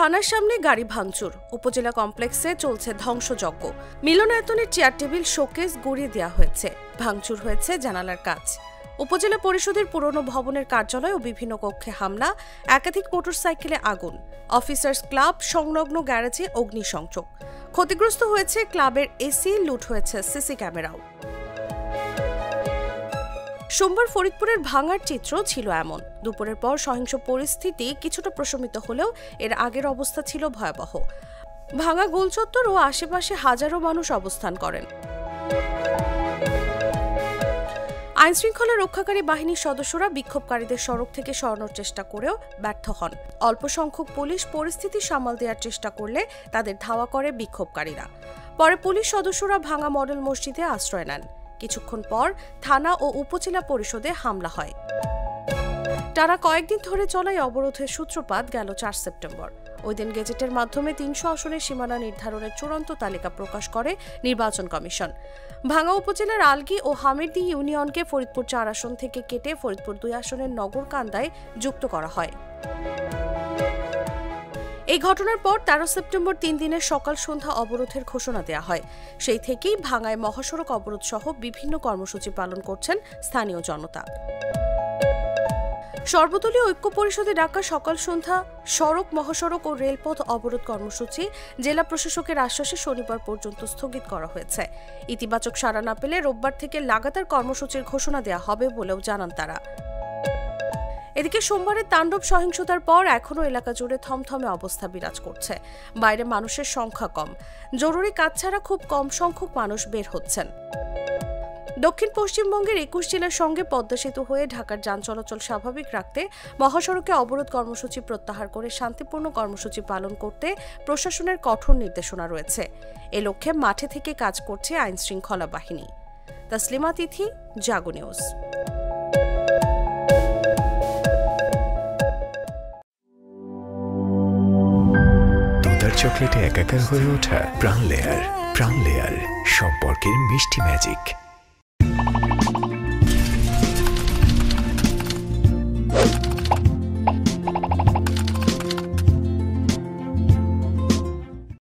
থানার সামনে গাড়ি ভাঙচুর, উপজেলা কমপ্লেক্সে চলছে ধ্বংসযজ্ঞ। মিলনায়তনের চেয়ার টেবিল শোকেস গুঁড়িয়ে দেওয়া হয়েছে, ভাঙচুর হয়েছে জানালার কাচ। উপজেলা পরিষদের পুরনো ভবনের কার্যালয় ও বিভিন্ন কক্ষে হামলা, একাধিক মোটরসাইকেলে আগুন, অফিসার্স ক্লাব সংলগ্ন গ্যারেজে অগ্নিসংযোগ। ক্ষতিগ্রস্ত হয়েছে ক্লাবের এসি, লুট হয়েছে সিসি ক্যামেরাও। সোমবার ফরিদপুরের ভাঙার চিত্র ছিল এমন। দুপুরের পর সহিংস পরিস্থিতি কিছুটা প্রশমিত হলেও এর আগের অবস্থা ছিল ভয়াবহ। ভাঙা গোলচত্বর ও আশেপাশে হাজারো মানুষ অবস্থান করেন। আইনশৃঙ্খলা রক্ষাকারী বাহিনীর সদস্যরা বিক্ষোভকারীদের সড়ক থেকে সরানোর চেষ্টা করেও ব্যর্থ হন। অল্প সংখ্যক পুলিশ পরিস্থিতি সামাল দেওয়ার চেষ্টা করলে তাদের ধাওয়া করে বিক্ষোভকারীরা। পরে পুলিশ সদস্যরা ভাঙা মডেল মসজিদে আশ্রয় নেন। কিছুক্ষণ পর থানা ও উপজেলা পরিষদে হামলা হয়। টানা কয়েকদিন ধরে চলা অবরোধের সূত্রপাত গেল 4 সেপ্টেম্বর। ওই দিন গেজেটের মাধ্যমে 300 আসনের সীমানা নির্ধারণের চূড়ান্ত তালিকা প্রকাশ করে নির্বাচন কমিশন। ভাঙা উপজেলার আলগী ও হামিরদী ইউনিয়নকে ফরিদপুর 4 আসন থেকে কেটে ফরিদপুর 2 আসনের নগরকান্দায় যুক্ত করা হয়। এই ঘটনার পর 13 সেপ্টেম্বর 3 দিনের সকাল সন্ধ্যা অবরোধের ঘোষণা দেওয়া হয়। সেই থেকেই ভাঙায় মহাসড়ক অবরোধ সহ বিভিন্ন কর্মসূচি পালন করছেন স্থানীয় জনতা। সর্বদলীয় ঐক্য পরিষদে ডাকা সকাল সন্ধ্যা সড়ক, মহাসড়ক ও রেলপথ অবরোধ কর্মসূচি জেলা প্রশাসকের আশ্বাসে শনিবার পর্যন্ত স্থগিত করা হয়েছে। ইতিবাচক সাড়া না পেলে রোববার থেকে লাগাতার কর্মসূচির ঘোষণা দেওয়া হবে বলেও জানান তারা। এদিকে সোমবারের তাণ্ডব সহিংসতার পর এখনও এলাকা জুড়ে থমথমে অবস্থা বিরাজ করছে। বাইরে মানুষের সংখ্যা কম, জরুরি কাজ ছাড়া খুব কম সংখ্যক মানুষ বের হচ্ছেন। দক্ষিণ পশ্চিমবঙ্গের 21 জেলার সঙ্গে পদ্মা সেতু হয়ে ঢাকার যান চলাচল স্বাভাবিক রাখতে মহাসড়কে অবরোধ কর্মসূচি প্রত্যাহার করে শান্তিপূর্ণ কর্মসূচি পালন করতে প্রশাসনের কঠোর নির্দেশনা রয়েছে। এ লক্ষ্যে মাঠে থেকে কাজ করছে আইনশৃঙ্খলা বাহিনী। তাসলিমা তিথি, জাগো নিউজ। চকলেটে একাকার হয়ে ওঠা প্রাণ লেয়ার সম্পর্কের মিষ্টি ম্যাজিক।